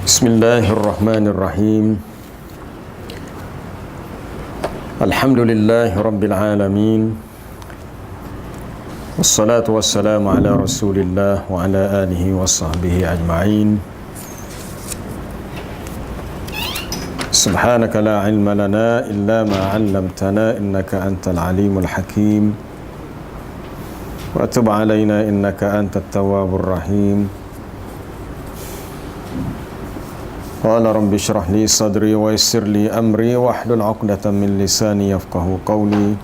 Bismillahirrahmanirrahim. Alhamdulillahi rabbil alamin. Wassalatu wassalamu ala rasulillah wa ala alihi wa sahbihi ajma'in. Subhanaka la ilma lana illa ma 'allamtana innaka antal alimul hakim. Wa tub 'alaina innaka antat tawwabur rahim. Qala rabbi shrah li sadri wa yassir li amri wahlul 'uqdatam min lisani yafqahu qawli.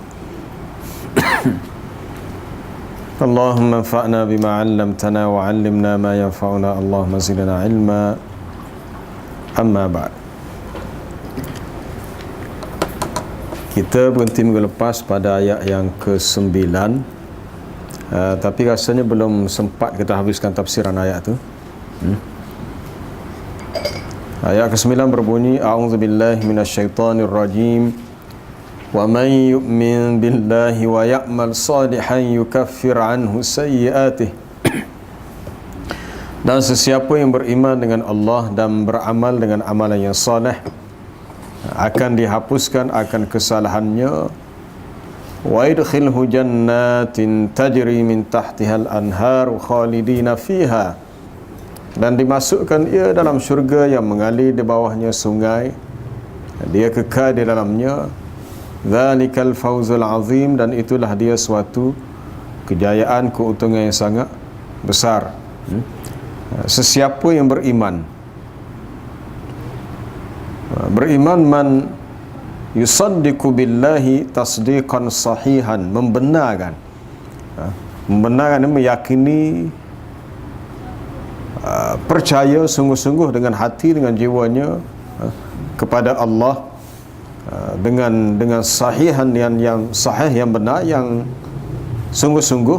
Allahumma anfa'na bima 'allamtana wa 'allimna ma yanfa'una. Allahumma zidna 'ilma. Amma ba'd. Kita berhenti minggu lepas pada ayat yang ke-9, tapi rasanya belum sempat kita habiskan tafsiran ayat tu. Ayat ke-9 berbunyi, A'udzubillahi minasyaitonirrajim. Wa man yu'min billahi wa ya'mal salihan yukaffir anhu sayyi'atih. Dan sesiapa yang beriman dengan Allah dan beramal dengan amalan yang saleh, akan dihapuskan akan kesalahannya. Wa yadkhilhu jannatin tajri min tahtihal anharu khalidina fiha. Dan dimasukkan ia dalam syurga yang mengalir di bawahnya sungai, dia kekal di dalamnya. Dzalikal fawzul azim. Dan itulah dia suatu kejayaan, keuntungan yang sangat besar. Sesiapa yang beriman, man yusaddiqu billahi tasdiqan sahihan, membenarkan, meyakini, percaya sungguh-sungguh dengan hati, dengan jiwanya kepada Allah, dengan sahihan yang sahih, yang benar, yang sungguh-sungguh,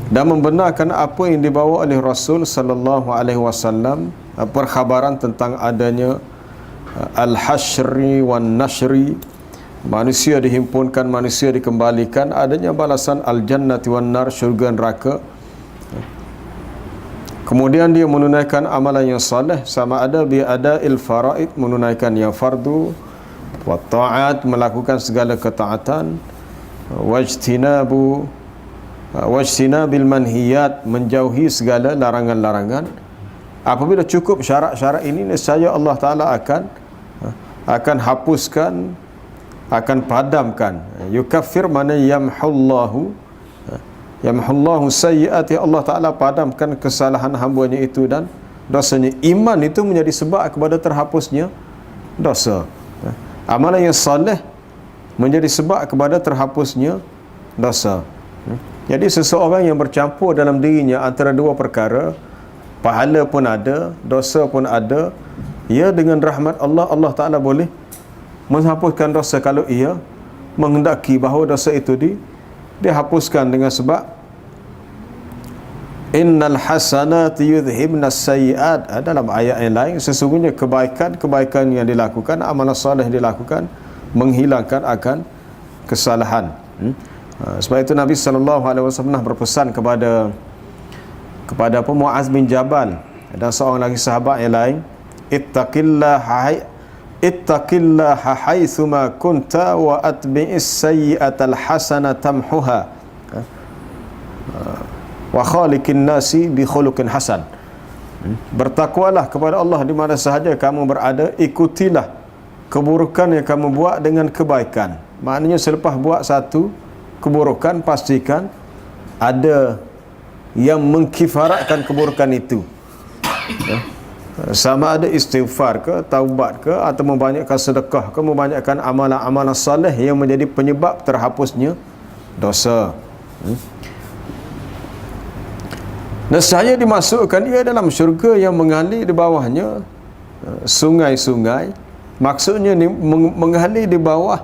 dan membenarkan apa yang dibawa oleh Rasul sallallahu alaihi wasallam, perkhabaran tentang adanya al-hasyri wan nashri, manusia dihimpunkan, manusia dikembalikan, adanya balasan al-jannati wan nar, syurga neraka. Kemudian dia menunaikan amalan yang saleh, sama ada bi'ada'il faraid, menunaikan yang fardu, wa ta'at, melakukan segala ketaatan, wajtinabil manhiyat, menjauhi segala larangan-larangan. Apabila cukup syarat-syarat ini, nescaya Allah Ta'ala akan hapuskan, akan padamkan. Yukaffir mana yamhullahu sayyi'ati, Allah Ta'ala padamkan kesalahan hambanya itu dan dosanya. Iman itu menjadi sebab kepada terhapusnya dosa. Amalan yang saleh menjadi sebab kepada terhapusnya dosa. Jadi seseorang yang bercampur dalam dirinya antara dua perkara, pahala pun ada, dosa pun ada, ia dengan rahmat Allah, Allah Ta'ala boleh menghapuskan dosa kalau ia menghendaki bahawa dosa itu dihapuskan dengan sebab innal hasanati yudhibnas sayyi'at. Dalam ayat yang lain, sesungguhnya kebaikan yang dilakukan, amalan soleh dilakukan, menghilangkan akan kesalahan. Sebab itu Nabi sallallahu alaihi wasallam berpesan kepada Muaz bin Jabal dan seorang lagi sahabat yang lain, ittaqillaha haitsuma kunta wa atbi'is sayyi'atal hasanata tamhuha wa khaliqin nasi bi khuluqin hasan. Bertakwalah kepada Allah di mana sahaja kamu berada, ikutilah keburukan yang kamu buat dengan kebaikan. Maknanya selepas buat satu keburukan, pastikan ada yang mengkifaratkan keburukan itu. Sama ada istighfar ke, taubat ke, atau membanyakkan sedekah ke, membanyakkan amalan-amalan saleh yang menjadi penyebab terhapusnya dosa. Nescaya dimasukkan ia dalam syurga yang mengalir di bawahnya sungai-sungai. Maksudnya mengalir di bawah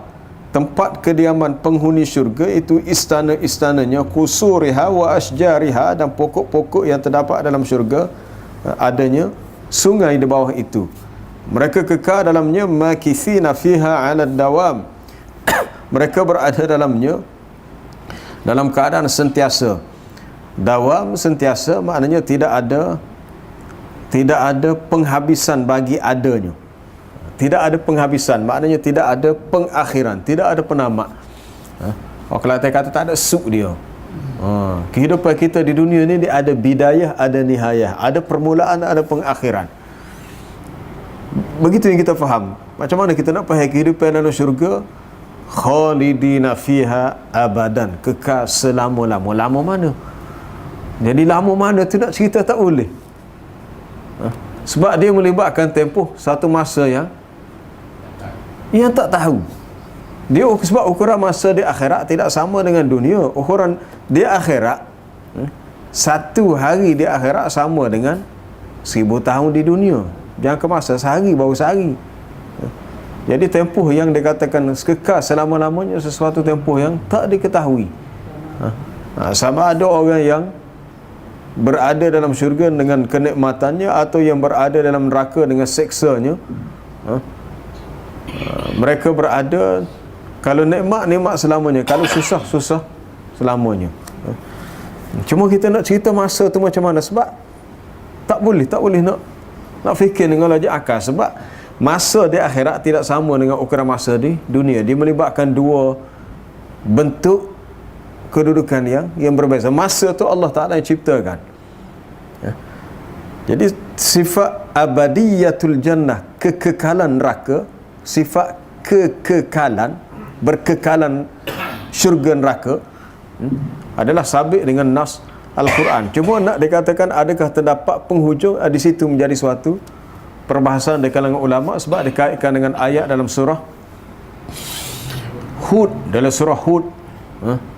tempat kediaman penghuni syurga itu istana-istananya, kusuriha wa asjariha, dan pokok-pokok yang terdapat dalam syurga, adanya sungai di bawah itu. Mereka kekal dalamnya, makithina fiha 'ala dawam. Mereka berada dalamnya dalam keadaan sentiasa. Dawam, sentiasa, maknanya tidak ada tidak ada penghabisan bagi adanya. Tidak ada penghabisan, maknanya tidak ada pengakhiran, tidak ada penamat. Orang Kelantan kata tak ada suk dia. Kehidupan kita di dunia ni dia ada bidayah, ada nihayah, ada permulaan, ada pengakhiran. Begitu yang kita faham. Macam mana kita nak faham kehidupan dalam syurga? Khalidina fiha abadan, kekal selama-lama. Lama mana? Jadi lama mana tu nak cerita tak boleh. Sebab dia melibatkan tempoh satu masa yang tak tahu. Dia sebab ukuran masa di akhirat tidak sama dengan dunia. Ukuran di akhirat, satu hari di akhirat sama dengan 1000 tahun di dunia. Jangka masa sehari baru sehari. Jadi tempoh yang dikatakan kekal selama-lamanya sesuatu tempoh yang tak diketahui. Sama ada orang yang berada dalam syurga dengan kenikmatannya atau yang berada dalam neraka dengan seksanya. Mereka berada, kalau nikmat selamanya, kalau susah selamanya. Cuma kita nak cerita masa tu macam mana, sebab tak boleh nak fikir dengan logik akal. Sebab masa di akhirat tidak sama dengan ukuran masa di dunia. Dia melibatkan dua bentuk kedudukan yang berbeza. Masa tu Allah Ta'ala yang ciptakan. Jadi sifat abadiyatul jannah, kekekalan neraka, sifat kekekalan, berkekalan syurga neraka, adalah sabit dengan nas Al-Quran. Cuma nak dikatakan adakah terdapat penghujung, di situ menjadi suatu perbahasan di kalangan ulama, sebab dikaitkan dengan ayat dalam surah Hud. Dalam surah Hud,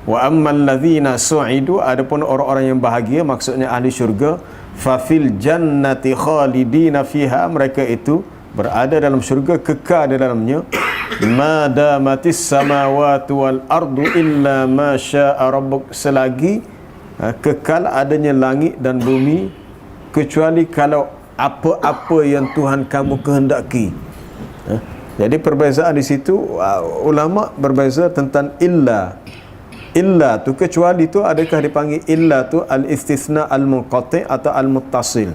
wa ammal ladzina su'idu, adapun orang-orang yang bahagia, maksudnya ahli syurga, fa fil jannati khalidina fiha, mereka itu berada dalam syurga, kekal di dalamnya, ma damatis samawati wal ardu illa ma syaa rabbuk, selagi kekal adanya langit dan bumi, kecuali kalau apa-apa yang Tuhan kamu kehendaki. Jadi perbezaan di situ, ulama berbeza tentang illa tu, kecuali tu adakah dipanggil illa tu al-istisna al-munqati' atau al-muttasil.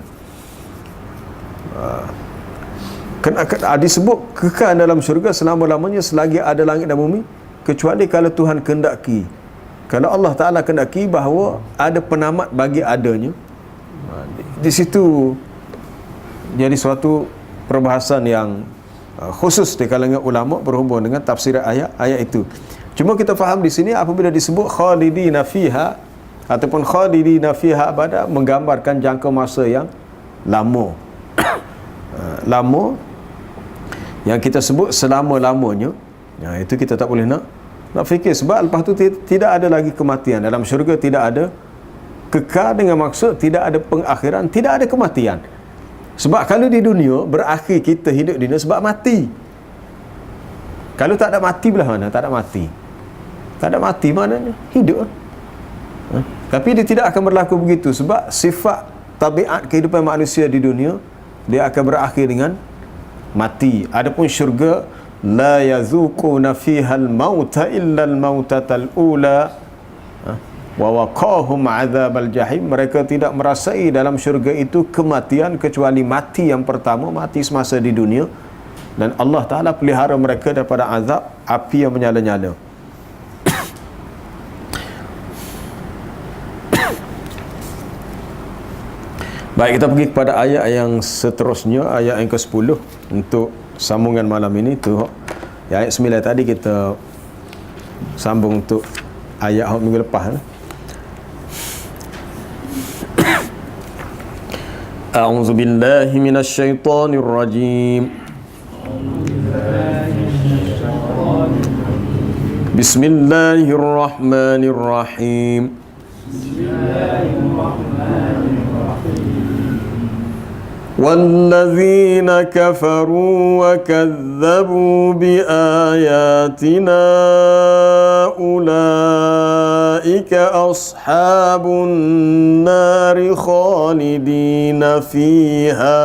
Disebut kekal dalam syurga selama-lamanya selagi ada langit dan bumi, kecuali kalau Tuhan kehendaki. Kalau Allah Ta'ala kehendaki bahawa ada penamat bagi adanya, di situ jadi suatu perbahasan yang khusus di kalangan ulama berhubung dengan tafsir ayat itu. Cuma kita faham di sini apabila disebut khalidina fiha ataupun khalidina fiha abada, menggambarkan jangka masa yang lama. Lama yang kita sebut selama-lamanya. Itu kita tak boleh nak fikir, sebab lepas tu tidak ada lagi kematian. Dalam syurga tidak ada kekal, dengan maksud tidak ada pengakhiran, tidak ada kematian. Sebab kalau di dunia berakhir kita hidup di dunia sebab mati. Kalau tak ada mati belah mana? Tak ada mati. Tak ada mati maknanya hidup. Tapi dia tidak akan berlaku begitu, sebab sifat tabiat kehidupan manusia di dunia, dia akan berakhir dengan mati. Adapun syurga, la yazuquna fiha al-mauta illa al-mautatal ula wa waqahum azabal jahim, mereka tidak merasai dalam syurga itu kematian kecuali mati yang pertama, mati semasa di dunia, dan Allah Ta'ala pelihara mereka daripada azab api yang menyala-nyala. Baik, kita pergi kepada ayat yang seterusnya, ayat yang ke-10 untuk sambungan malam ini tu. Ayat 9 tadi kita sambung untuk ayat minggu lepas. A'udzu billahi minasy syaithanir rajim. Bismillahirrahmanirrahim. وَالَّذِينَ كَفَرُوا وَكَذَّبُوا بِآيَاتِنَا أُولَئِكَ أَصْحَابُ النَّارِ خَالِدِينَ فِيهَا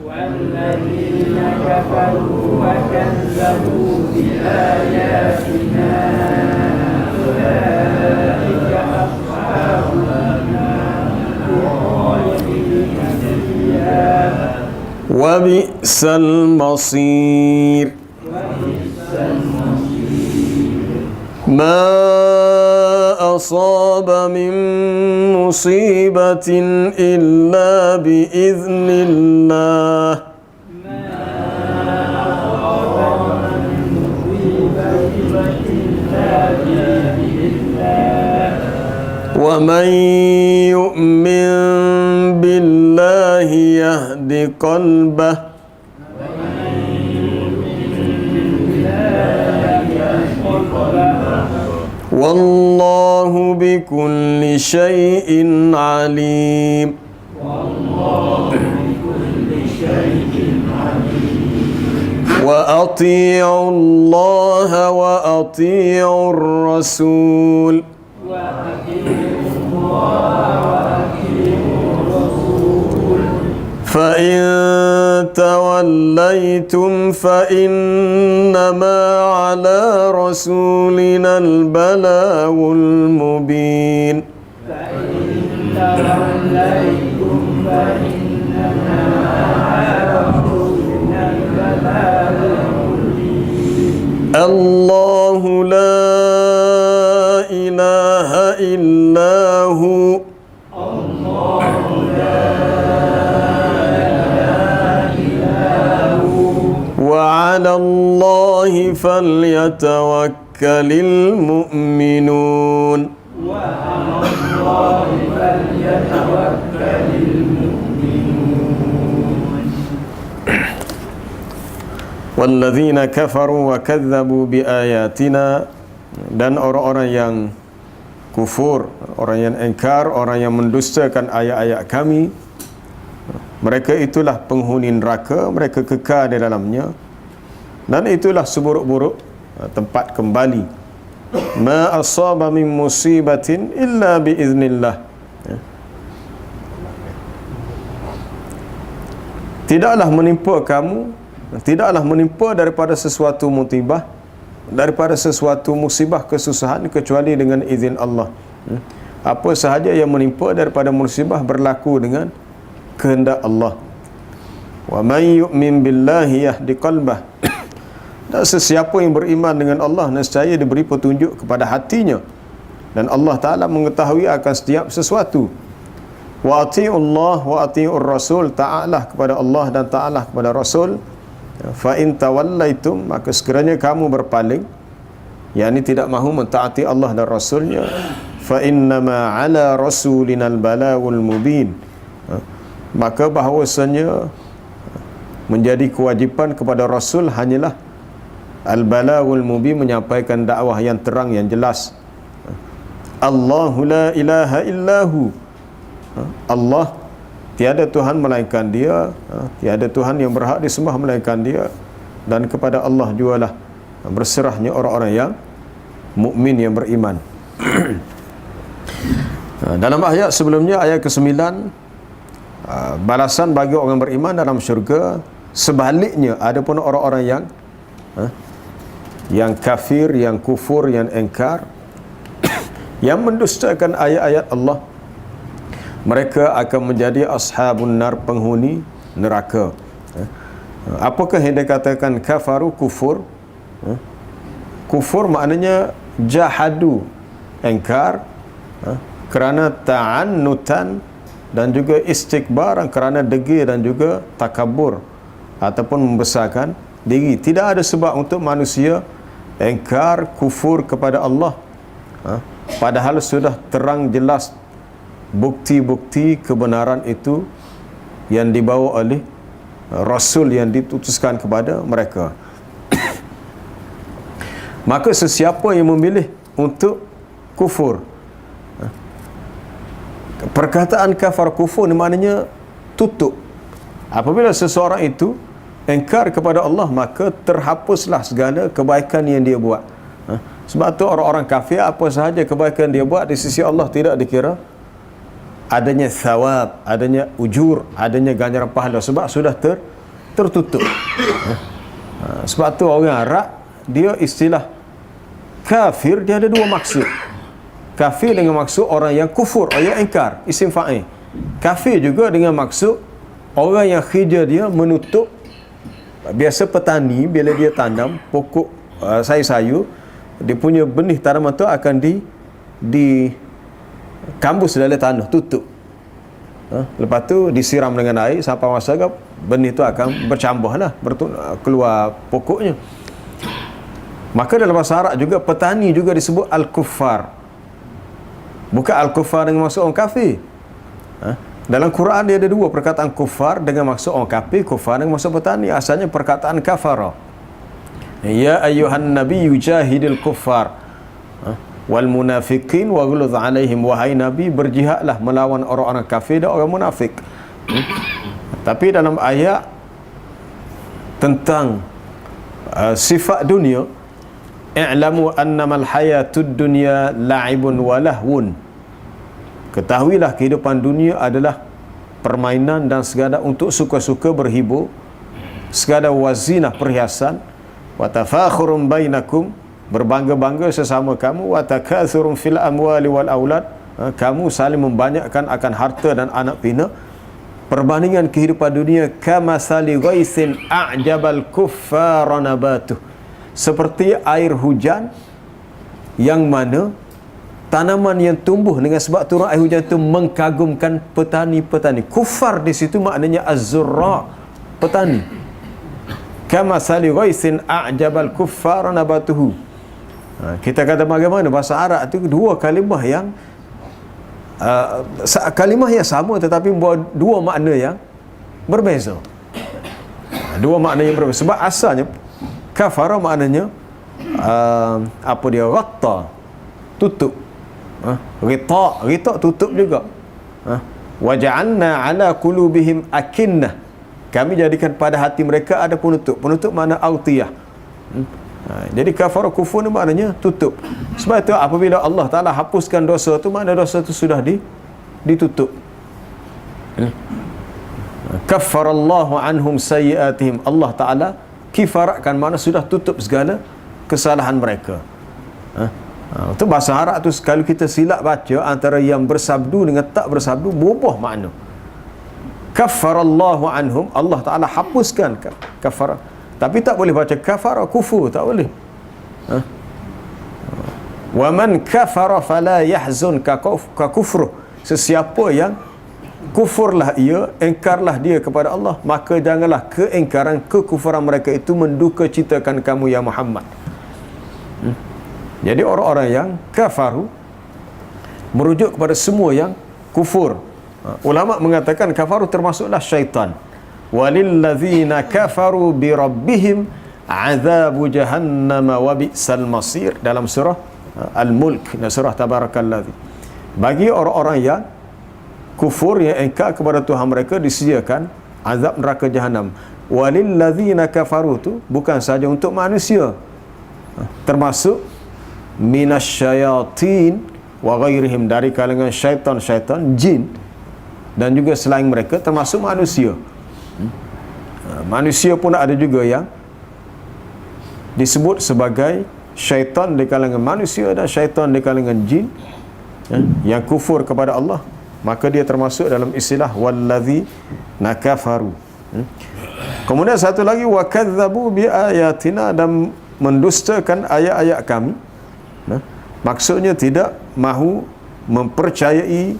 وَالَّذِينَ كَفَرُوا وَكَذَّبُوا بِآيَاتِنَا أُولَئِكَ أَصْحَابُ النَّارِ خَالِدِينَ فِيهَا wa bi'sal masir. Ma asaba min musibatin illa biiznillah. Wa man yu'min billahi yahdi qalbah. Wallahu bikulli syai'in alim. Wa ati'u Allah wa ati'u Rasul. فإن توليتم فإنما على رسولنا البلاغ المبين. الله لا إله إلا هو. وعلى الله فليتوكل المؤمنون. والذين كفروا وكذبوا بآياتنا, dan orang-orang yang kufur, orang yang ingkar, orang yang mendustakan ayat-ayat kami, mereka itulah penghuni neraka, mereka kekal di dalamnya, dan itulah seburuk-buruk tempat kembali. Ma asaba min musibatin illa biiznillah. Tidaklah menimpa kamu, tidaklah menimpa daripada sesuatu musibah, daripada sesuatu musibah, kesusahan, kecuali dengan izin Allah. Apa sahaja yang menimpa daripada musibah berlaku dengan kehendak Allah. Wa may yu'min billahi yahdi qalbah. Dan sesiapa yang beriman dengan Allah, nescaya diberi petunjuk kepada hatinya, dan Allah Ta'ala mengetahui akan setiap sesuatu. Wa ati'ullah wa ati'ur rasul, ta'alah kepada Allah dan ta'alah kepada Rasul. Fa in tawallaitum, maka sekiranya kamu berpaling, yakni tidak mahu mentaati Allah dan Rasulnya, fa innama ala rasulinal balagul mubin, maka bahawasanya menjadi kewajipan kepada Rasul hanyalah al-balagul mubin, menyampaikan dakwah yang terang, yang jelas. Allahu la ilaha illahu, Allah tiada Tuhan melainkan Dia, tiada Tuhan yang berhak disembah melainkan Dia, dan kepada Allah jugalah berserahnya orang-orang yang mukmin, yang beriman. Dalam ayat sebelumnya, ayat ke-9, balasan bagi orang beriman dalam syurga. Sebaliknya, ada pun orang-orang yang kafir, yang kufur, yang engkar, yang mendustakan ayat-ayat Allah, mereka akan menjadi ashabun nar, penghuni neraka. Apakah yang dikatakan kafaru, kufur? Kufur maknanya jahadu, engkar, kerana ta'annutan, dan juga istikbaran, kerana degil dan juga takabur ataupun membesarkan diri. Tidak ada sebab untuk manusia engkar, kufur kepada Allah, padahal sudah terang jelas bukti-bukti kebenaran itu yang dibawa oleh Rasul yang ditutuskan kepada mereka. Maka sesiapa yang memilih untuk kufur, perkataan kafar kufur ni maknanya tutup. Apabila seseorang itu engkar kepada Allah, maka terhapuslah segala kebaikan yang dia buat. Sebab tu orang-orang kafir, apa sahaja kebaikan dia buat di sisi Allah tidak dikira adanya thawab, adanya ujur, adanya ganjaran pahala, sebab sudah tertutup. Sebab tu orang Arab, dia istilah kafir, dia ada dua maksud. Kafir dengan maksud orang yang kufur, orang yang ingkar, isim fa'il. Kafir juga dengan maksud Orang yang hijrah dia menutup. Biasa petani bila dia tanam pokok sayur-sayur, dia punya benih tanaman tu akan di kambus dalam tanah, tutup. Lepas tu disiram dengan air sampai masa benih tu akan bercambah lah, keluar pokoknya. Maka dalam bahasa Arab juga petani juga disebut al-kuffar. Bukan al-kuffar dengan maksud orang kafir. Dalam Quran dia ada dua perkataan kuffar dengan maksud orang kafir, kuffar dengan maksud petani. Asalnya perkataan kafara. Ya ayyuhan nabiyyu jahidil kuffar wal munafiqin waghluz alaihim. Wahai nabi, berjihadlah melawan orang-orang kafir dan orang munafik. Tapi dalam ayat tentang sifat dunia, i'lamu annamal hayatud dunya la'ibun wa lahwun. Ketahuilah kehidupan dunia adalah permainan dan sekadar untuk suka-suka berhibur, sekadar wazinah perhiasan, wa tafakhurum bainakum, berbangga-bangga sesama kamu, wa takatsurun fil amwali wal aulad, kamu saling membanyakkan akan harta dan anak pinak. Perbandingan kehidupan dunia kamasali ghaisin a'jabal kuffara nabatuh, seperti air hujan yang mana tanaman yang tumbuh dengan sebab turun air hujan itu mengkagumkan petani-petani. Kufar di situ maknanya az-zurra, petani. Kama sali ghaisin a'jabal kuffar nabatuhu. Kita kata bagaimana bahasa Arab itu dua kalimah yang kalimah yang sama tetapi membawa dua makna yang berbeza. Dua makna yang berbeza. Sebab asalnya kafara maknanya ghatta, tutup. Rita tutup juga. Waja'alna ala qulubihim akinnah, kami jadikan pada hati mereka ada penutup. Penutup makna autiyah. Jadi kafara kufur ni maknanya tutup. Sebab itu apabila Allah Ta'ala hapuskan dosa tu, makna dosa tu sudah ditutup. Kaffarallahu anhum sayyiatihim, Allah Ta'ala kifaratkan, makna sudah tutup segala kesalahan mereka. Itu bahasa Arab tu kalau kita silap baca antara yang bersabdu dengan tak bersabdu, berubah makna. Kaffarallahu anhum, Allah Ta'ala hapuskan kafara. Tapi tak boleh baca kafara kufur, tak boleh. Wa man kafara fala yahzun ka kufruh, sesiapa yang kufurlah ia, engkarlah dia kepada Allah, maka janganlah keengkaran, kekufuran mereka itu menduka citakan kamu ya Muhammad. Jadi orang-orang yang kafaru merujuk kepada semua yang kufur. Ulama mengatakan kafaru termasuklah syaitan. Walillazina kafaru bi rabbihim azabu jahannam wa bi'sal masir, dalam surah Al-Mulk dan surah Tabarakalladzi. Bagi orang-orang yang kufur, yang engkar kepada Tuhan mereka, disediakan azab neraka jahanam. Walillazina kafaru tu bukan saja untuk manusia, termasuk minasyayatin wa ghairihim, dari kalangan syaitan-syaitan, jin dan juga selain mereka, termasuk manusia. Manusia pun ada juga yang disebut sebagai syaitan di kalangan manusia dan syaitan di kalangan jin, yang kufur kepada Allah, maka dia termasuk dalam istilah wallazi nakafaru. Kemudian satu lagi, wa kadzabu bi ayatina, dan mendustakan ayat-ayat kami. Maksudnya tidak mahu mempercayai,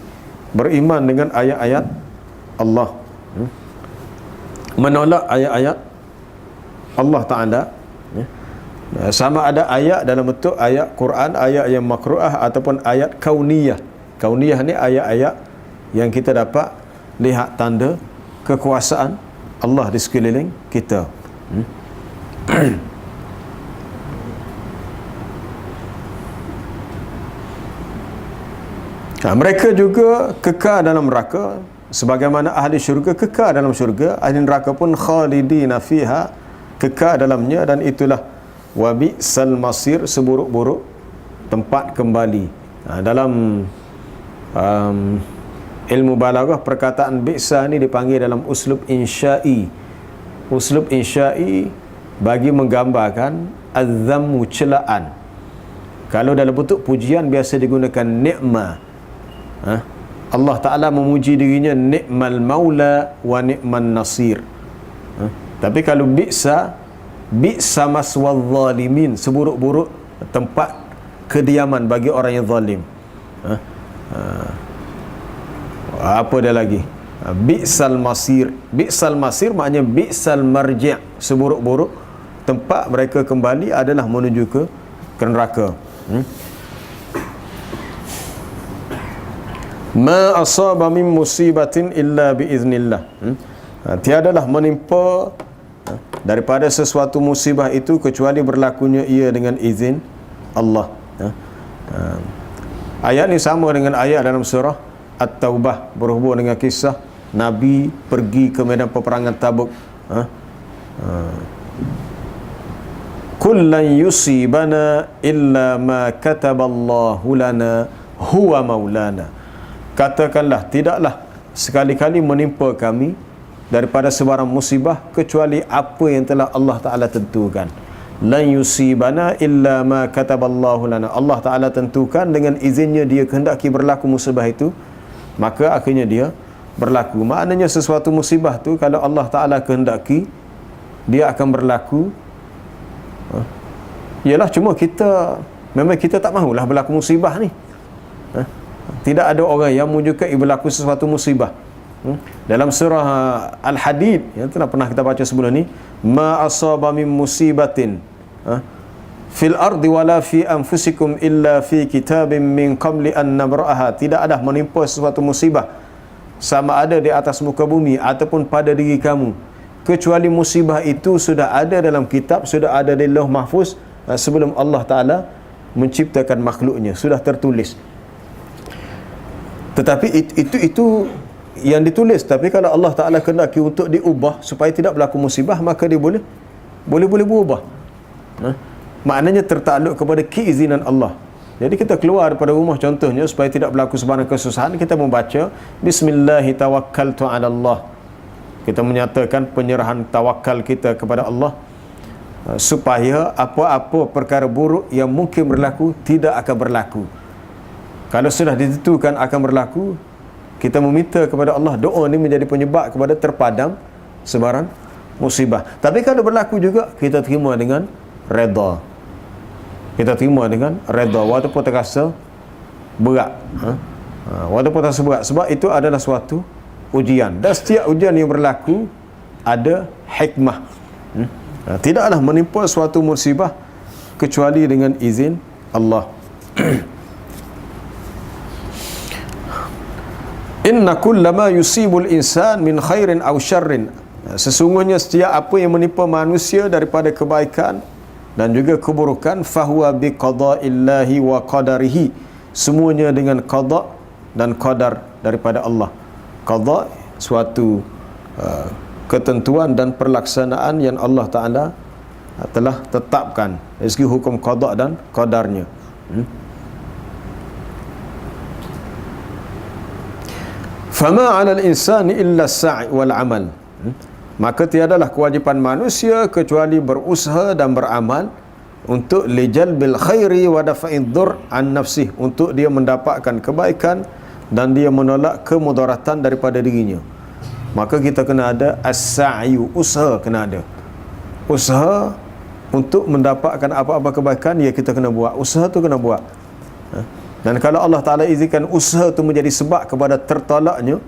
beriman dengan ayat-ayat Allah, menolak ayat-ayat Allah Ta'ala. Sama ada ayat dalam bentuk ayat Quran, ayat yang makruah, ataupun ayat kauniyah. Kauniyah ni ayat-ayat yang kita dapat lihat tanda kekuasaan Allah di sekeliling kita. Mereka juga kekal dalam neraka sebagaimana ahli syurga kekal dalam syurga, ahli neraka pun khalidina fiha, kekal dalamnya, dan itulah wa bi'sal masir, seburuk-buruk tempat kembali. Dalam ilmu balaghah, perkataan bi'sa ni dipanggil dalam uslub insya'i. Uslub insya'i bagi menggambarkan az-zammu, celaan. Kalau dalam bentuk pujian biasa digunakan ni'ma. Allah Ta'ala memuji dirinya ni'mal maula wa ni'man nasir. Tapi kalau bi'sa maswal zalimin, seburuk-buruk tempat kediaman bagi orang yang zalim. Apa dia lagi? Bi'sal masir. Bi'sal masir maknanya bi'sal marji', seburuk-buruk tempat mereka kembali adalah menuju ke neraka. Ma asaba min musibatin illa biiznillah. Tiadalah menimpa daripada sesuatu musibah itu kecuali berlakunya ia dengan izin Allah. Ayat ni sama dengan ayat dalam surah At-Taubah, berhubung dengan kisah Nabi pergi ke medan peperangan Tabuk. Kullan yusibana illa ma kataballahu lana huwa maulana. Katakanlah, tidaklah sekali-kali menimpa kami daripada sebarang musibah kecuali apa yang telah Allah Ta'ala tentukan. Lan yusibana illa ma kataballahu lana. Allah Ta'ala tentukan dengan izinnya dia kehendaki berlaku musibah itu, maka akhirnya dia berlaku. Maknanya sesuatu musibah tu kalau Allah Ta'ala kehendaki, dia akan berlaku. Yalah, cuma memang kita tak mahulah berlaku musibah ni. Tidak ada orang yang menyukai berlaku sesuatu musibah. Dalam surah Al-Hadid yang telah pernah kita baca sebelum ni, ma asaba min musibatin fil ardi wala fi anfusikum illa fi kitabim min qabli an nabra'aha. Tidak ada menimpa sesuatu musibah sama ada di atas muka bumi ataupun pada diri kamu kecuali musibah itu sudah ada dalam kitab, sudah ada di Lauh Mahfuz sebelum Allah Ta'ala menciptakan makhluknya, sudah tertulis. Tetapi itu yang ditulis. Tapi kalau Allah Ta'ala kehendaki untuk diubah supaya tidak berlaku musibah, maka dia boleh berubah. Maknanya tertakluk kepada keizinan Allah. Jadi kita keluar daripada rumah contohnya supaya tidak berlaku sebarang kesusahan, kita membaca Bismillahi tawakkaltu ala Allah. Kita menyatakan penyerahan tawakal kita kepada Allah, supaya apa-apa perkara buruk yang mungkin berlaku tidak akan berlaku. Kalau sudah ditentukan akan berlaku, kita meminta kepada Allah, doa ni menjadi penyebab kepada terpadam sebarang musibah. Tapi kalau berlaku juga, kita terima dengan redha. Kita terima dengan redha walaupun terasa berat. Walaupun terasa berat, sebab itu adalah suatu ujian. Dan setiap ujian yang berlaku ada hikmah. Tidaklah menimpa suatu musibah kecuali dengan izin Allah. Inna kullama yusibul insan min khairin aw syarrin. Sesungguhnya setiap apa yang menimpa manusia daripada kebaikan dan juga keburukan, fahuwa biqada'illahi wa qadarihi. Semuanya dengan qada dan qadar daripada Allah. Qada suatu ketentuan dan perlaksanaan yang Allah Ta'ala telah tetapkan dari segi hukum qada dan qadarnya. Fama 'alal insani illa as-sa'i wal 'amal. Maka tiadalah kewajipan manusia kecuali berusaha dan beramal untuk lijalbil khairi wa dafa'id dhur an nafsih, untuk dia mendapatkan kebaikan dan dia menolak kemudaratan daripada dirinya. Maka kita kena ada as-sa'yu, usaha kena ada. Usaha untuk mendapatkan apa-apa kebaikan, ya kita kena buat. Usaha tu kena buat. Dan kalau Allah Ta'ala izinkan usaha tu menjadi sebab kepada tertolaknya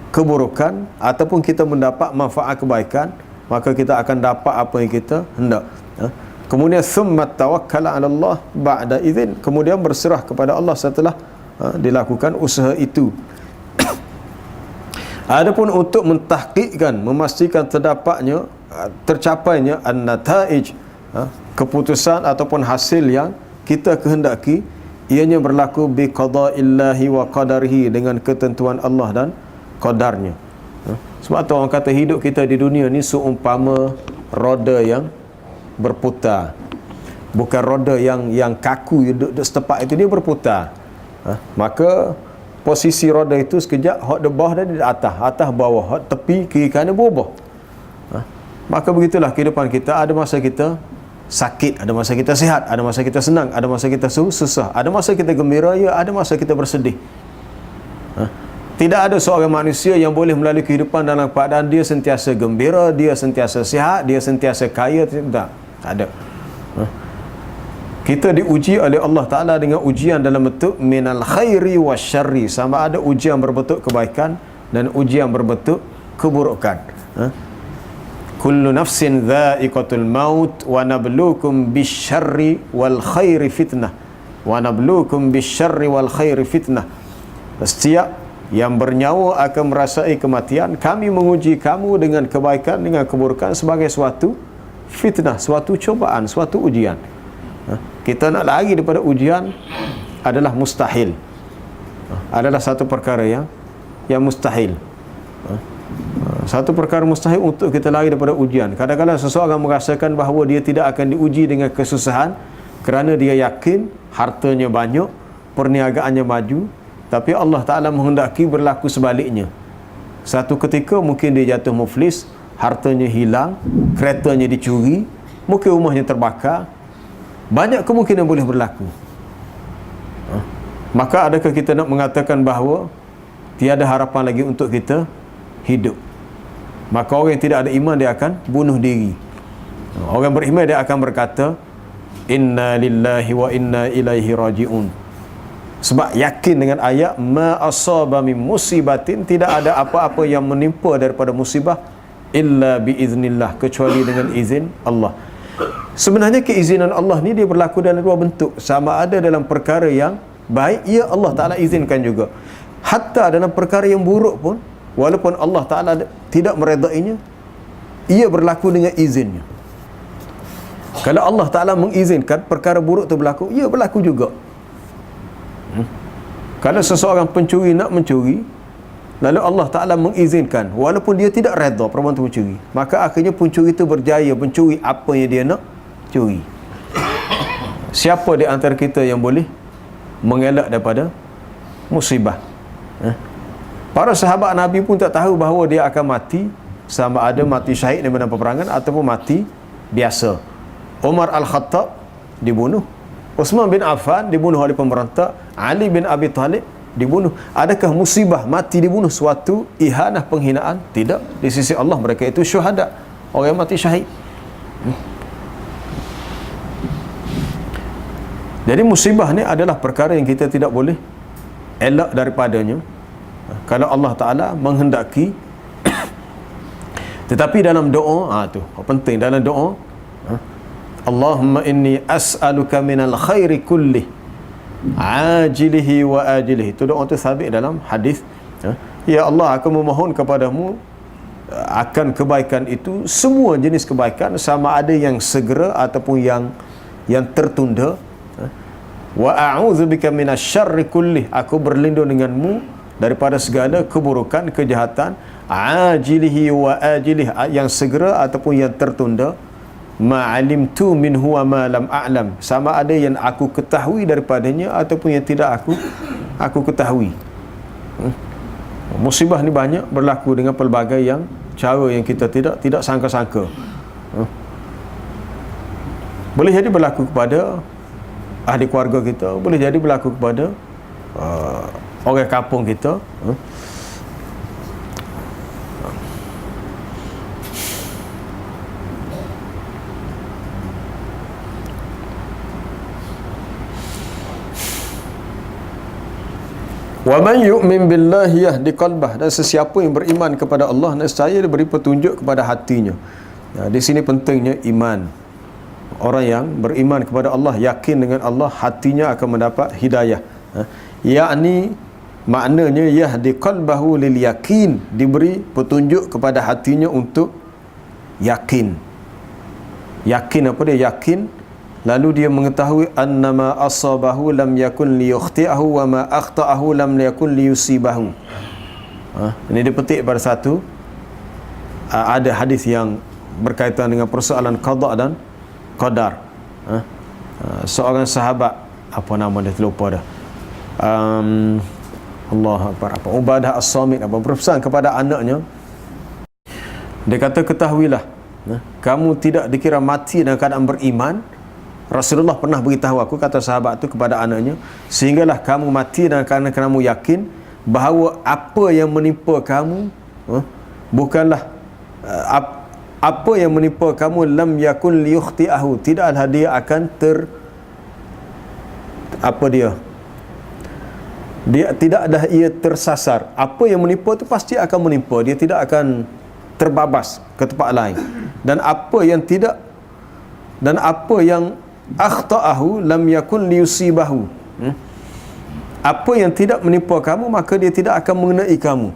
keburukan ataupun kita mendapat manfaat kebaikan, maka kita akan dapat apa yang kita hendak. Kemudian thumma tawakkala 'ala Allah ba'da idzin, kemudian berserah kepada Allah setelah dilakukan usaha itu. Adapun untuk mentahqiqkan, memastikan tercapainya an-nataij, keputusan ataupun hasil yang kita kehendaki, ianya berlaku bi qada'illahi wa qadarihi, dengan ketentuan Allah dan qadarnya. Sebab tu orang kata hidup kita di dunia ni seumpama roda yang berputar. Bukan roda yang kaku duduk setepak itu, dia berputar. Maka posisi roda itu sekejap hot di bawah dan di atas bawah, hot tepi kiri kanan berubah. Maka begitulah kehidupan kita. Ada masa kita sakit, ada masa kita sihat, ada masa kita senang, ada masa kita susah, ada masa kita gembira, ya ada masa kita bersedih. Tidak ada seorang manusia yang boleh melalui kehidupan dalam keadaan dia sentiasa gembira, dia sentiasa sihat, dia sentiasa kaya. Tak ada. Kita diuji oleh Allah Ta'ala dengan ujian dalam bentuk minal khairi wasyarri, sama ada ujian berbentuk kebaikan dan ujian berbentuk keburukan. Kullu nafsin dha'iqatul maut wa nabluukum bisyarri wal khairi fitnah wa nabluukum bisyarri wal khairi fitnah. Setiap yang bernyawa akan merasai kematian, kami menguji kamu dengan kebaikan, dengan keburukan sebagai suatu fitnah, suatu cobaan, suatu ujian. Kita nak lari daripada ujian adalah mustahil, adalah satu perkara yang mustahil. Satu perkara mustahil untuk kita lari daripada ujian. Kadang-kadang seseorang merasakan bahawa dia tidak akan diuji dengan kesusahan kerana dia yakin hartanya banyak, perniagaannya maju. Tapi Allah Ta'ala menghendaki berlaku sebaliknya. Satu ketika mungkin dia jatuh muflis, hartanya hilang, keretanya dicuri, mungkin rumahnya terbakar. Banyak kemungkinan boleh berlaku. Maka adakah kita nak mengatakan bahawa tiada harapan lagi untuk kita hidup? Maka orang yang tidak ada iman, dia akan bunuh diri. Orang beriman, dia akan berkata, inna lillahi wa inna ilaihi raji'un. Sebab yakin dengan ayat ma asaba min musibatin, tidak ada apa-apa yang menimpa daripada musibah illa biiznillah, kecuali dengan izin Allah. Sebenarnya keizinan Allah ni dia berlaku dalam dua bentuk. Sama ada dalam perkara yang baik, ya Allah Ta'ala izinkan juga. Hatta dalam perkara yang buruk pun, walaupun Allah Ta'ala tidak meredainya, ia berlaku dengan izinnya. Kalau Allah Ta'ala mengizinkan perkara buruk itu berlaku, ia berlaku juga. Kalau seseorang pencuri nak mencuri, lalu Allah Ta'ala mengizinkan, walaupun dia tidak redha perbuatan pencuri, maka akhirnya pencuri itu berjaya mencuri apa yang dia nak curi. Siapa di antara kita yang boleh mengelak daripada musibah? Para sahabat Nabi pun tak tahu bahawa dia akan mati, sama ada mati syahid di medan peperangan ataupun mati biasa. Umar Al-Khattab dibunuh, Uthman bin Affan dibunuh oleh pemberontak, Ali bin Abi Talib dibunuh. Adakah musibah mati dibunuh suatu ihanah, penghinaan? Tidak. Di sisi Allah mereka itu syuhada, orang yang mati syahid. Jadi musibah ni adalah perkara yang kita tidak boleh elak daripadanya kalau Allah Ta'ala menghendaki. Tetapi dalam doa, tu penting dalam doa, Allahumma inni as'aluka minal khairi kullih ajilihi wa ajilihi. Itu doa tu sabit dalam hadis. Ya Allah, aku memohon kepadamu akan kebaikan itu, semua jenis kebaikan, sama ada yang segera ataupun yang tertunda. Wa a'udzubika minasyarri kullih, aku berlindung denganmu daripada segala keburukan, kejahatan, ajilihi wa ajilihi, yang segera ataupun yang tertunda. Ma'alimtu minhu wa ma lam a'lam, sama ada yang aku ketahui daripadanya ataupun yang tidak aku ketahui. Musibah ni banyak berlaku dengan pelbagai yang cara yang kita tidak sangka-sangka. Boleh jadi berlaku kepada ahli keluarga kita, boleh jadi berlaku kepada orang kampung kita. Wa man yu'min billahi yahdi qalbah, dan sesiapa yang beriman kepada Allah, nescaya dia beri petunjuk kepada hatinya. Di sini pentingnya iman. Orang yang beriman kepada Allah, yakin dengan Allah, hatinya akan mendapat hidayah. Yakni maknanya yahdi qalbahu lil yakin, diberi petunjuk kepada hatinya untuk yakin. Yakin apa dia? Yakin lalu dia mengetahui annama asabahu lam yakun liyukhti'ahu wa ma akhta'ahu lam yakun liyusibahu. Ini dia petik pada satu ada hadis yang berkaitan dengan persoalan qada dan qadar. Seorang sahabat, apa nama dia terlupa dah, Allah Akbar, apa Ubadah As-Samit, apa berpesan kepada anaknya, dia kata, ketahuilah kamu tidak dikira mati dalam keadaan beriman. Rasulullah pernah beritahu aku, kata sahabat tu kepada anaknya, sehinggalah kamu mati dan kerana kamu yakin bahawa apa yang menimpa kamu bukanlah apa yang menimpa kamu lam yakun liyukhti'ahu, tidaklah dia akan dia tidak ada ia tersasar. Apa yang menimpa itu pasti akan menimpa, dia tidak akan terbabas ke tempat lain. Dan apa yang akhta'ahu lam yakun liyusibahu. Apa yang tidak menimpa kamu, maka dia tidak akan mengenai kamu.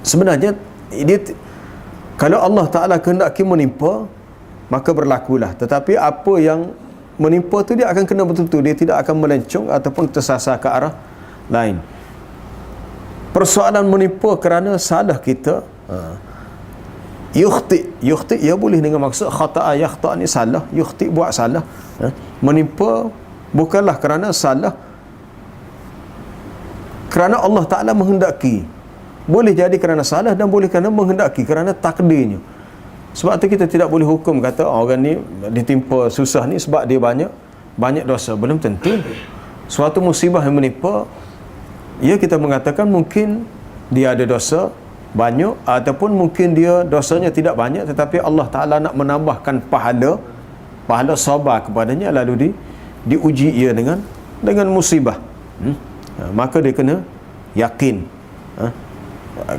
Sebenarnya kalau Allah Ta'ala kehendaki menimpa, maka berlakulah. Tetapi apa yang menimpa tu dia akan kena betul-betul, dia tidak akan melencong ataupun tersasar ke arah lain. Persoalan menimpa kerana salah kita, yukhti ia boleh dengan maksud khata'a, yakhta' ni salah, yukhti buat salah. Menimpa bukanlah kerana salah, kerana Allah Ta'ala menghendaki. Boleh jadi kerana salah dan boleh kerana menghendaki, kerana takdirnya. Sebab tu kita tidak boleh hukum kata orang ni ditimpa susah ni sebab dia banyak dosa. Belum tentu. Suatu musibah yang menimpa, ya kita mengatakan mungkin dia ada dosa banyak, ataupun mungkin dia dosanya tidak banyak, tetapi Allah Ta'ala nak menambahkan pahala sabar kepadanya, lalu diuji ia dengan musibah. Maka dia kena yakin.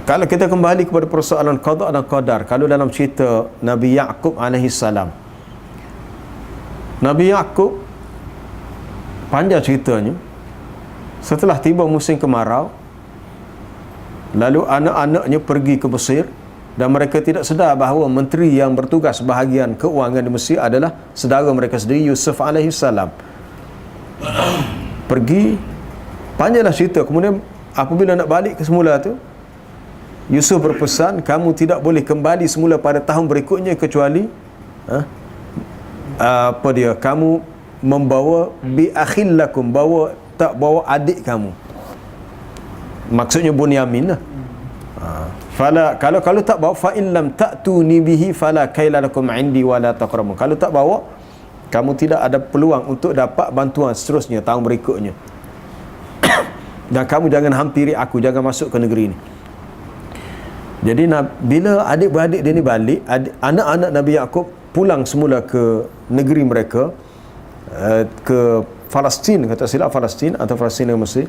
Kalau kita kembali kepada persoalan qada dan qadar, kalau dalam cerita Nabi Ya'qub alaihi salam, Nabi Ya'qub panjang ceritanya. Setelah tiba musim kemarau, lalu anak-anaknya pergi ke Mesir, dan mereka tidak sedar bahawa menteri yang bertugas bahagian keuangan di Mesir adalah saudara mereka sendiri, Yusuf alaihi salam. Pergi, panjanglah cerita. Kemudian apabila nak balik ke semula tu, Yusuf berpesan, kamu tidak boleh kembali semula pada tahun berikutnya kecuali kamu membawa bi akhillakum, bawa adik kamu, maksudnya Bunyamin lah. Kalau tak bawa, fa in lam ta'tuni bihi fala kaila lakum indi wala taqrabu. Kalau tak bawa, kamu tidak ada peluang untuk dapat bantuan seterusnya tahun berikutnya. Dan kamu jangan hampiri aku, jangan masuk ke negeri ini. Jadi bila adik-beradik dia ni balik, anak-anak Nabi Ya'qub pulang semula ke negeri mereka, ke Palestin, kata silap Palestin atau Palestin dan Mesir.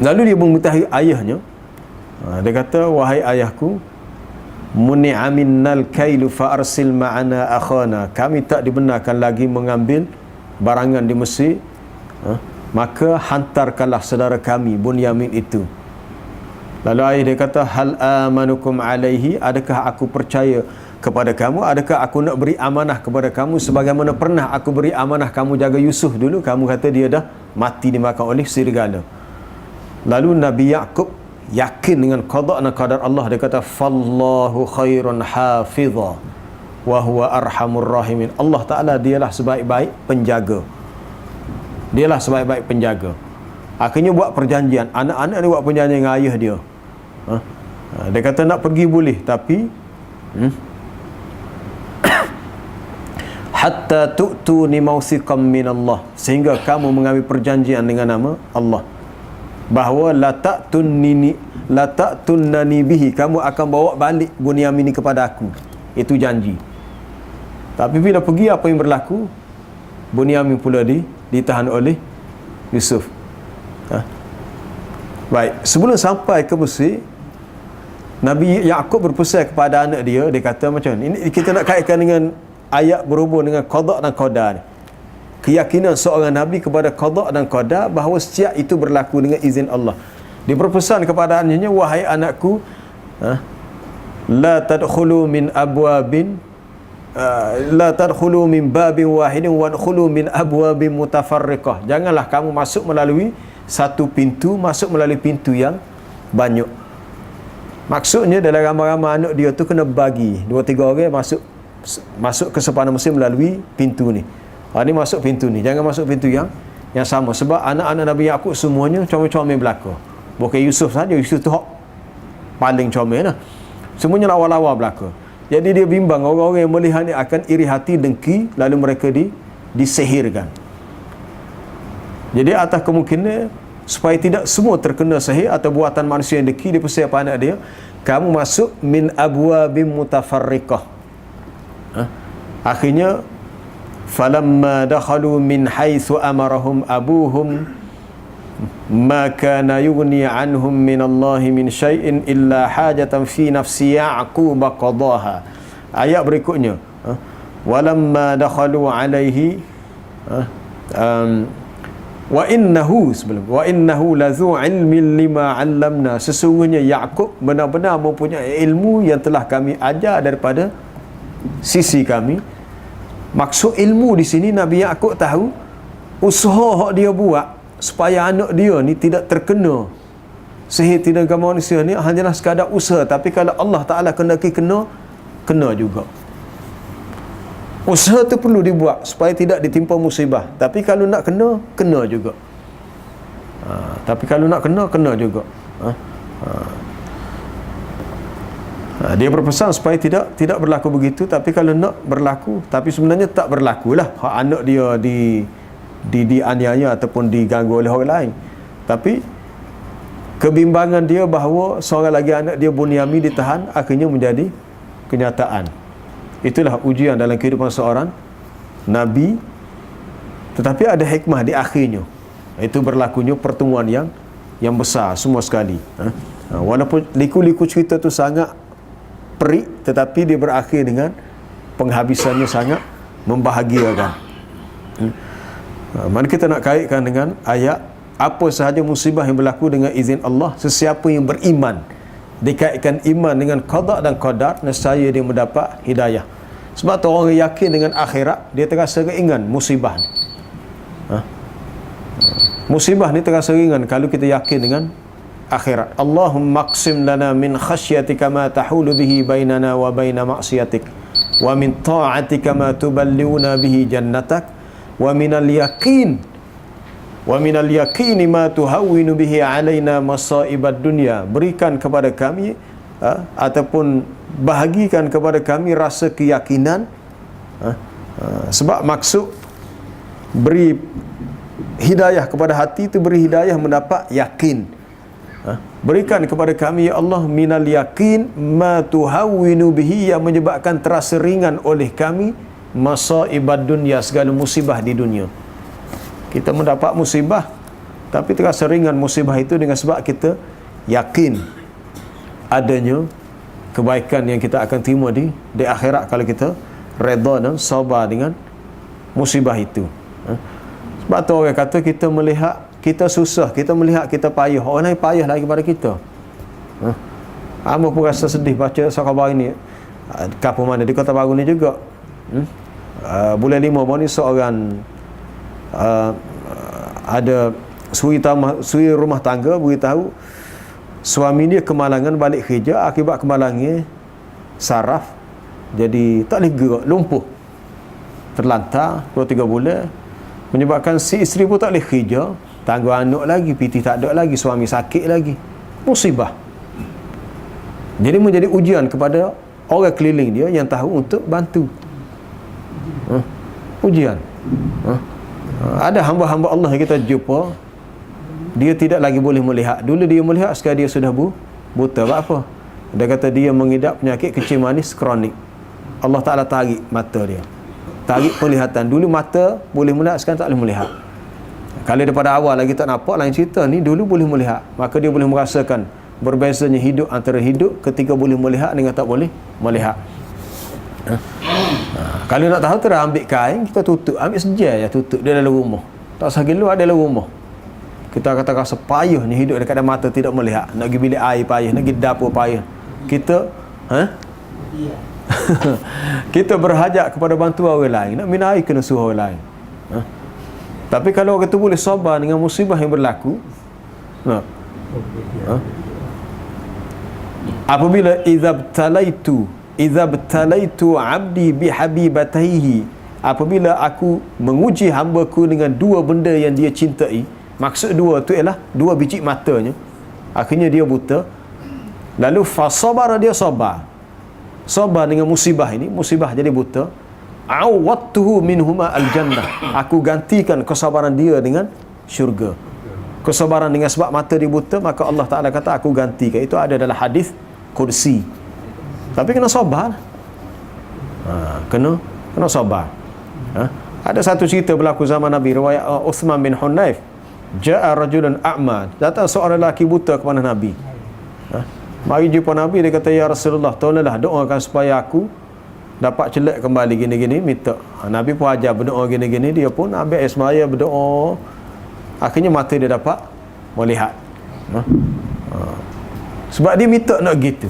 Lalu dia mengetahui ayahnya. Dia kata, wahai ayahku, muni'a minnal kailu fa arsil ma'ana akhana. Kami tak dibenarkan lagi mengambil barangan di Mesir, maka hantarkanlah saudara kami Bunyamin itu. Lalu ayah dia kata, hal amanukum alaihi, adakah aku percaya kepada kamu, adakah aku nak beri amanah kepada kamu sebagaimana pernah aku beri amanah kamu jaga Yusuf dulu. Kamu kata dia dah mati dimakan oleh serigala. Lalu Nabi Ya'qub yakin dengan qada dan qadar Allah. Dia kata, fallahu khairun hafidha wa huwa arhamur rahimin. Allah Ta'ala dialah sebaik-baik penjaga. Dialah sebaik-baik penjaga. Akhirnya buat perjanjian. Anak-anak dia buat perjanjian dengan ayah dia. Dia kata nak pergi boleh, tapi hatta tu'tuni mawthiqam minallah, sehingga kamu mengambil perjanjian dengan nama Allah bahawa la ta'tunnani bihi, kamu akan bawa balik Bunyamin ini kepada aku. Itu janji. Tapi bila pergi, apa yang berlaku? Bunyamin pula ditahan oleh Yusuf. Baik, sebelum sampai ke Mesir, Nabi Ya'qub berpesan kepada anak dia. Dia kata macam ini, kita nak kaitkan dengan ayat berhubung dengan qada dan qadar. Keyakinan seorang Nabi kepada qada dan qadar, bahawa setiap itu berlaku dengan izin Allah. Dia berpesan kepada anaknya, wahai anakku, la tadkhulu min abwabin la tadkhulu min babin wahidin wa adkhulu min abwabin mutafarriqah. Janganlah kamu masuk melalui satu pintu, masuk melalui pintu yang banyak. Maksudnya dalam ramai-ramai anak dia tu kena bagi 2-3 orang masuk ke sepanjang Mesir melalui pintu ni. Ni masuk pintu ni, jangan masuk pintu yang sama. Sebab anak-anak Nabi Ya'qub semuanya comel-comel belaka. Bukan Yusuf saja, Yusuf tu paling comel lah. Semuanya lawa-lawa belaka. Jadi dia bimbang orang-orang yang melihat ni akan iri hati, dengki, lalu mereka disihirkan. Jadi atas kemungkinan supaya tidak semua terkena sihir atau buatan manusia yang deki di pesir anak dia, kamu masuk min abwabim mutafarriqah. Akhirnya falamma dakhalu min haitsu amarahum abuhum ma kana yughni anhum min Allah min syai'in illa hajatan fi nafsi Ya'qub qadaha. Ayat berikutnya, walamma dakhalu alaihi wa innahu lazu ilmin lima 'allamna. Sesungguhnya Yaqub benar-benar mempunyai ilmu yang telah kami ajar daripada sisi kami. Maksud ilmu di sini Nabi Yaqub tahu usaha hak dia buat supaya anak dia ni tidak terkena sihir tidak agama manusia ni hanyalah sekadar usaha, tapi kalau Allah Taala kendaki kena juga. Usaha tu perlu dibuat supaya tidak ditimpa musibah. Tapi kalau nak kena juga. Tapi kalau nak kena juga. Dia berpesan supaya tidak berlaku begitu. Tapi kalau nak berlaku, tapi sebenarnya tak berlakulah. Hak anak dia dianiaya ataupun diganggu oleh orang lain. Tapi kebimbangan dia bahawa seorang lagi anak dia Bunyamin ditahan, akhirnya menjadi kenyataan. Itulah ujian dalam kehidupan seorang Nabi. Tetapi ada hikmah di akhirnya. Itu berlakunya pertemuan yang besar semua sekali. Walaupun liku-liku cerita tu sangat perik, tetapi dia berakhir dengan penghabisannya sangat membahagiakan. Mana kita nak kaitkan dengan ayat, apa sahaja musibah yang berlaku dengan izin Allah, sesiapa yang beriman, dikaitkan iman dengan qada dan qadar, nescaya dia mendapat hidayah. Sebab tu orang yang yakin dengan akhirat, dia terasa ringan musibah ni. Musibah ni terasa ringan kalau kita yakin dengan akhirat. Allahumma qsim lana min khasyatika ma tahulu bihi bainana wa baina ma'siyatik, wa min ta'atika ma tuballighuna bihi jannatak, wa minal yaqin ma tuhawwinu bihi alaina masaibad dunya. Berikan kepada kami ataupun bahagikan kepada kami rasa keyakinan. Sebab maksud beri hidayah kepada hati itu beri hidayah mendapat yakin. Berikan kepada kami ya Allah minal yaqin ma tuhawwinu bihi, yang menyebabkan terasa ringan oleh kami masaibad dunya, segala musibah di dunia. Kita mendapat musibah tapi terasa ringan musibah itu dengan sebab kita yakin adanya kebaikan yang kita akan terima di akhirat kalau kita redha dan sabar dengan musibah itu. Sebab tu orang kata kita melihat kita susah, kita melihat kita payah, orang lain payah lagi pada kita. Amba pun rasa sedih baca khabar ini. Kapal mana di Kota Baru ni juga. Bulan 5 baru ni seorang ada suri rumah tangga beritahu suami dia kemalangan balik kerja, akibat kemalangnya saraf jadi tak boleh gerak, lumpuh, terlantar 2-3 bulan, menyebabkan si isteri pun tak boleh kerja, tangguh anak lagi, piti tak ada lagi, suami sakit lagi, musibah. Jadi menjadi ujian kepada orang keliling dia yang tahu untuk bantu. Ujian. Ada hamba-hamba Allah yang kita jumpa, dia tidak lagi boleh melihat. Dulu dia melihat, sekarang dia sudah buta. Apa? Dia kata dia mengidap penyakit kencing manis kronik. Allah Ta'ala tarik mata dia, tarik penglihatan. Dulu mata boleh melihat, sekarang tak boleh melihat. Kalau daripada awal lagi tak nampak, lain cerita. Ni dulu boleh melihat, maka dia boleh merasakan berbezanya hidup antara hidup ketika boleh melihat dengan tak boleh melihat. Kalau nak tahu, terus ambil kain, kita tutup, ambil sejai je tutup dia dalam rumah, tak usah pergi luar, dalam rumah. Kita kata rasa payah ni hidup dekat dalam mata tidak melihat, nak pergi bilik air payah, nak pergi dapur payah. Kita kita berhajat kepada bantuan orang lain, nak minum air kena suruh orang lain. Tapi kalau orang tu boleh sabar dengan musibah yang berlaku, apabila idzabtalaitu abdi bihabibataihi, apabila aku menguji hamba-ku dengan dua benda yang dia cintai. Maksud dua tu ialah dua biji matanya, akhirnya dia buta. Lalu fasabara, dia sabar dengan musibah ini, musibah jadi buta. Awattuhu minhuma aljannah, aku gantikan kesabaran dia dengan syurga. Kesabaran dengan sebab mata dia buta, maka Allah Ta'ala kata aku gantikan. Itu ada dalam hadis kursi. Tapi kena sabar. Kena sabar. Ada satu cerita berlaku zaman Nabi, riwayat Uthman bin Hunayf. Ja'a rajulun a'ma, datang seorang lelaki buta kepada Nabi. Mari jumpa Nabi, dia kata, ya Rasulullah, tolonglah doakan supaya aku dapat celak kembali gini-gini, minta. Nabi pun ajar berdoa gini-gini, dia pun ambil air semaya berdoa. Akhirnya mata dia dapat melihat. Sebab dia minta nak gitu.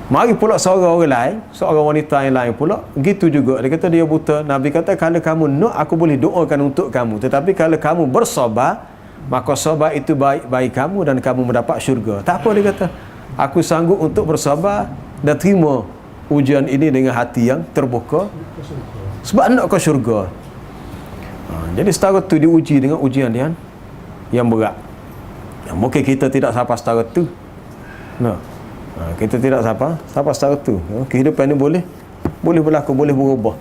Mari pula seorang orang lain, seorang wanita yang lain pula gitu juga. Dia kata dia buta. Nabi kata, kalau kamu nak, aku boleh doakan untuk kamu, tetapi kalau kamu bersabar, maka sabar itu baik bagi kamu dan kamu mendapat syurga. Tak apa, dia kata, aku sanggup untuk bersabar dan terima ujian ini dengan hati yang terbuka sebab nak ke syurga. Jadi setara tu diuji dengan ujian yang berat. Mungkin kita tidak sampai setara tu. Kita tidak sampai setara tu. Kehidupan ni boleh berlaku, boleh berubah.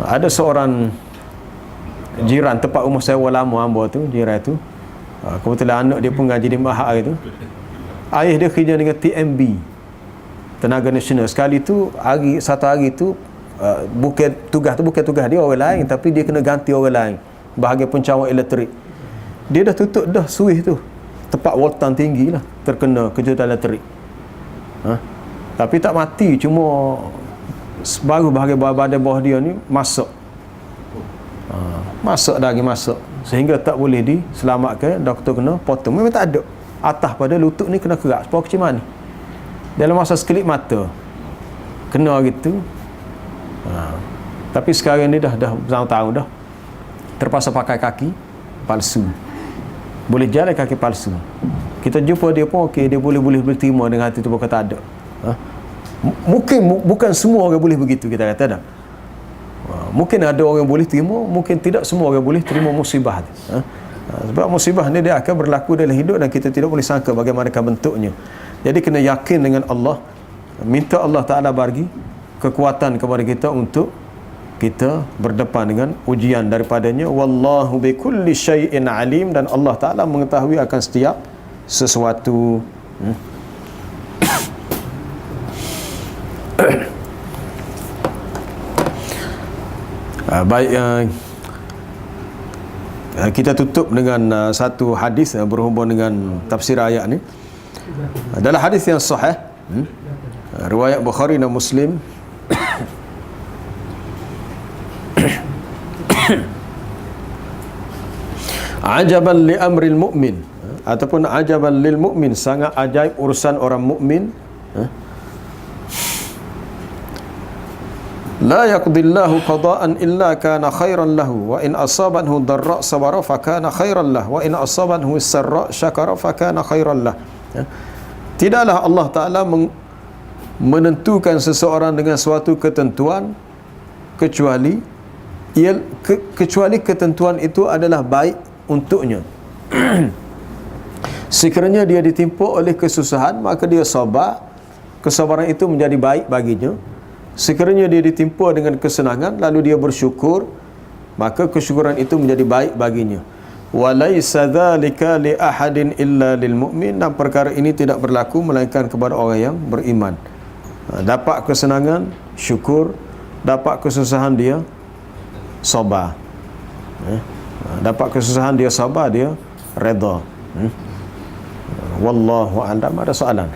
Ada seorang jiran tempat rumah saya lama hamba tu, jiran tu, kebetulan anak dia pun ngaji di Mahak hari tu. Ayah dia kerja dengan TMB, Tenaga Nasional. Sekali tu satu hari tu bukan tugas dia orang lain, tapi dia kena ganti orang lain bahagian pencawang elektrik. Dia dah tutup dah suih tu, tempat voltan tinggi lah, terkena kejutan elektrik. Tapi tak mati, cuma baru bahagian badan bawah dia ni masuk sehingga tak boleh diselamatkan. Doktor kena potong, memang tak ada atas pada lutut ni kena kerak sepuluh kecil mani dalam masa sekelip mata kena gitu. Tapi sekarang ni dah tahun-tahun dah terpaksa pakai kaki palsu, boleh jalan kaki palsu. Kita jumpa dia pun okey, dia boleh berterima dengan hati tu, bukan tak ada. Mungkin bukan semua orang boleh begitu, kita kata dah. Mungkin ada orang boleh terima, mungkin tidak semua orang boleh terima musibah. Sebab musibah ni dia akan berlaku dalam hidup dan kita tidak boleh sangka bagaimanakah bentuknya. Jadi kena yakin dengan Allah, minta Allah Ta'ala bagi kekuatan kepada kita untuk kita berdepan dengan ujian daripadanya. Wallahu bikulli syai'in alim, dan Allah Ta'ala mengetahui akan setiap sesuatu. Baik, kita tutup dengan satu hadis berhubung dengan tafsir ayat ni. Dalam hadis yang sahih, riwayat Bukhari dan Muslim, ajaban li amril mu'min, ataupun ajaban lil mu'min, sangat ajaib urusan orang mukmin. La yaqdillahu qada'an illa kana khairan lahu, wa in asabanhu darra sabara fa kana khairan lahu, wa in asabanhu sarra syakara fa kana khairan lahu. Tidaklah Allah Ta'ala menentukan seseorang dengan suatu ketentuan kecuali ketentuan itu adalah baik untuknya. Sekiranya dia ditimpa oleh kesusahan, maka dia sabar, kesabaran itu menjadi baik baginya. Sekiranya dia ditimpa dengan kesenangan, lalu dia bersyukur, maka kesyukuran itu menjadi baik baginya. Walaysa dzalika li ahadin illa lil mu'min, dan perkara ini tidak berlaku melainkan kepada orang yang beriman. Dapat kesenangan, syukur; dapat kesusahan, dia sabar. Dapat kesusahan, dia sabar, dia redha. Wallahu a'lam. Ada soalan?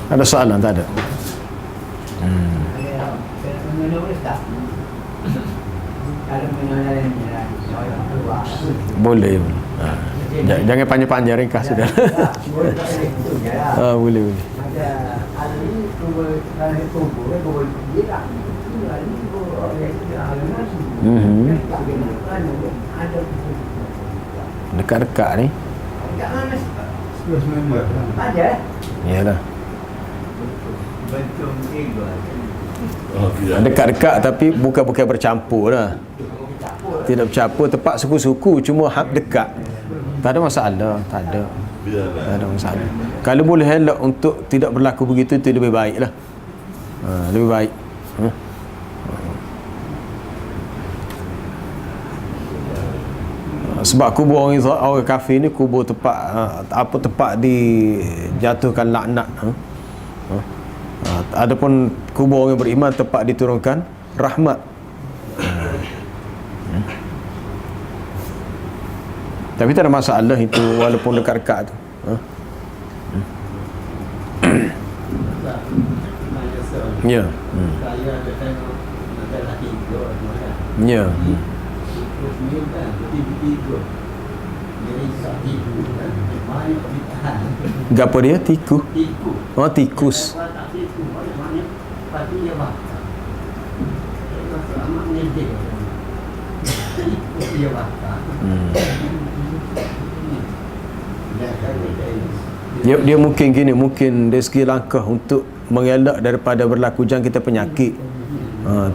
Ada soalan? Tak ada. Boleh. Jangan panjang-panjang, ringkas sudah. Boleh. Dekat-dekat ni. Yalah. Dekat-dekat tapi bukan bercampur lah. Tidak bercampur, tempat suku-suku, cuma dekat. Tak ada masalah, tak ada. Tak ada masalah. Kalau boleh elak untuk tidak berlaku begitu, itu lebih baik lah. Lebih baik. Sebab kubur orang kafir ni kubur tempat dijatuhkan laknat. Adapun kubur orang beriman tempat diturunkan rahmat. Tapi tak ada masalah itu walaupun dekat-dekat tu. Ya. Ya. Gapo dia? Tikus. Oh, tikus. Dia mungkin gini, mungkin dari segi langkah untuk mengelak daripada berlaku jangkitan penyakit.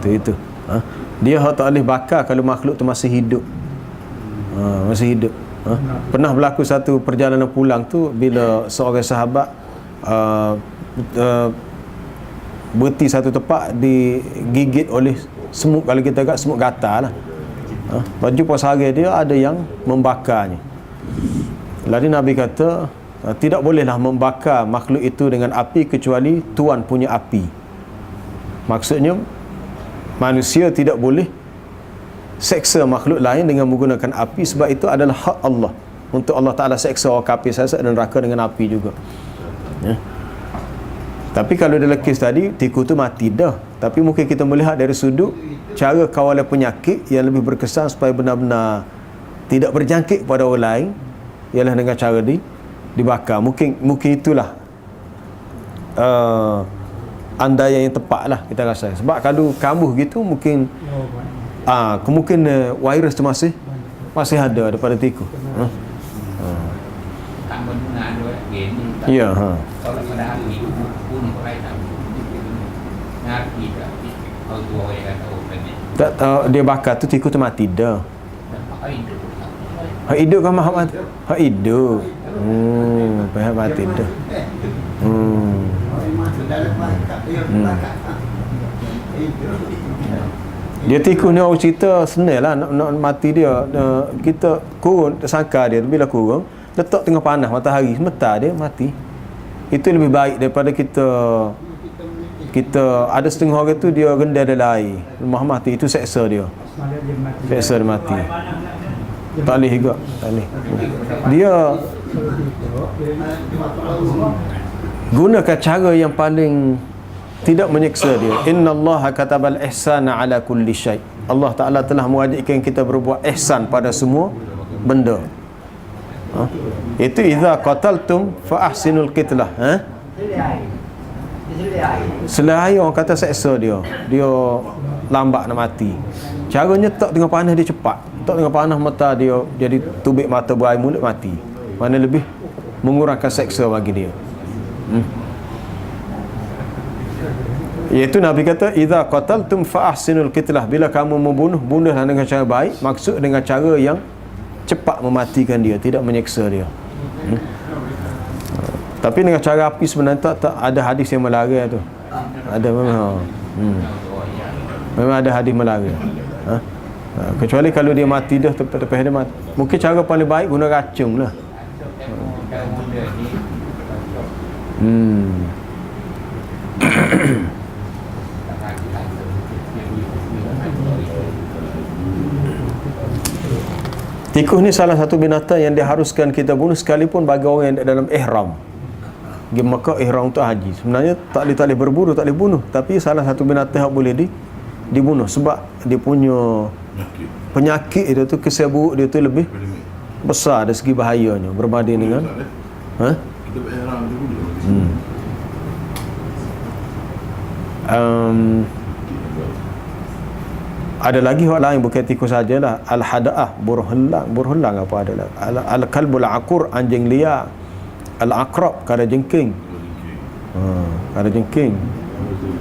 Itu. Dia tak boleh bakar kalau makhluk tu masih hidup. Masih hidup. Pernah berlaku satu perjalanan pulang tu bila seorang sahabat berhenti satu tempat digigit oleh semut. Kalau kita agak semut gatal lah. Baju pasari dia ada yang membakarnya. Lalu Nabi kata tidak bolehlah membakar makhluk itu dengan api kecuali Tuhan punya api. Maksudnya manusia tidak boleh seksa makhluk lain dengan menggunakan api, sebab itu adalah hak Allah. Untuk Allah Ta'ala seksa orang kafir sesat dan neraka dengan api juga. Tapi kalau dalam kes tadi, tikus tu mati dah. Tapi mungkin kita melihat dari sudut cara kawalan penyakit yang lebih berkesan supaya benar-benar tidak berjangkit kepada orang lain, ialah dengan cara dibakar. Mungkin itulah andaian yang tepat lah kita rasa. Sebab kalau kambuh gitu mungkin kemungkinan virus tu masih ada daripada tikus. Ya. Tak dia bakar tu tikus tu mati dah. Hak hidup kan mati. Hak hidup. Pihak mati dah. Dia tikus ni orang cerita senang lah nak mati dia. Kita kurun sangka dia, bila kurun letak tengah panas matahari sebentar dia mati. Itu lebih baik daripada kita ada setengah orang tu dia rendah dalam air mati, itu seksa dia mati. Tak boleh juga, tak boleh. Dia gunakan cara yang paling tidak menyeksa dia. Innallaha katabal ihsana ala kulli syai. Allah Ta'ala telah mewajibkan kita berbuat ihsan pada semua benda. Itu idza qataltum fa ahsinul qitlah. Selain orang kata seksa dia lambat nak mati. Caranya tak tengah panas dia cepat. Tak tengah panas mata dia jadi tubik mata berair mulut mati. Mana lebih mengurangkan seksa bagi dia. Iaitu Nabi kata idza qataltum fa ahsinul qitlah. Bila kamu membunuh, bunuhlah dengan cara baik. Maksud dengan cara yang cepat mematikan dia, tidak menyeksa dia. Tapi dengan cara api sebenarnya tak ada hadis yang melarang tu. Ada memang. Memang ada hadis melarang. Kecuali kalau dia mati dah tepat dia mati. Mungkin cara paling baik guna racun lah. Tikus ni salah satu binatang yang diharuskan kita bunuh sekalipun bagi orang yang dalam ihram. Maka ihram untuk haji. Sebenarnya tak boleh berburu, tak boleh bunuh. Tapi salah satu binatang yang boleh dibunuh. Sebab dia punya penyakit dia tu, kesan buruk dia tu lebih besar dari segi bahayanya berbanding dengan kita ihram tu boleh. Ada lagi hak lain bukan tikus sajalah. Al-hada'ah, burhulang apa adalah. Al-kalbul aqur, anjing liar. Al-aqrab, kada jengking. Ada jengking.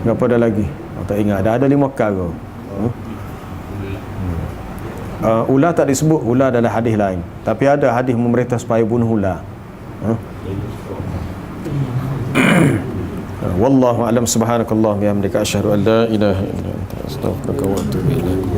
Apa ada lagi? Tak ingat. Ada 5 perkara. Ular tak disebut. Ular adalah hadis lain. Tapi ada hadis memerintah supaya bunuh ular. Wallahu a'lam. Subhanakallah bihamdika asyhadu an la ilaha illa anta astaghfiruka wa atubu ilaik.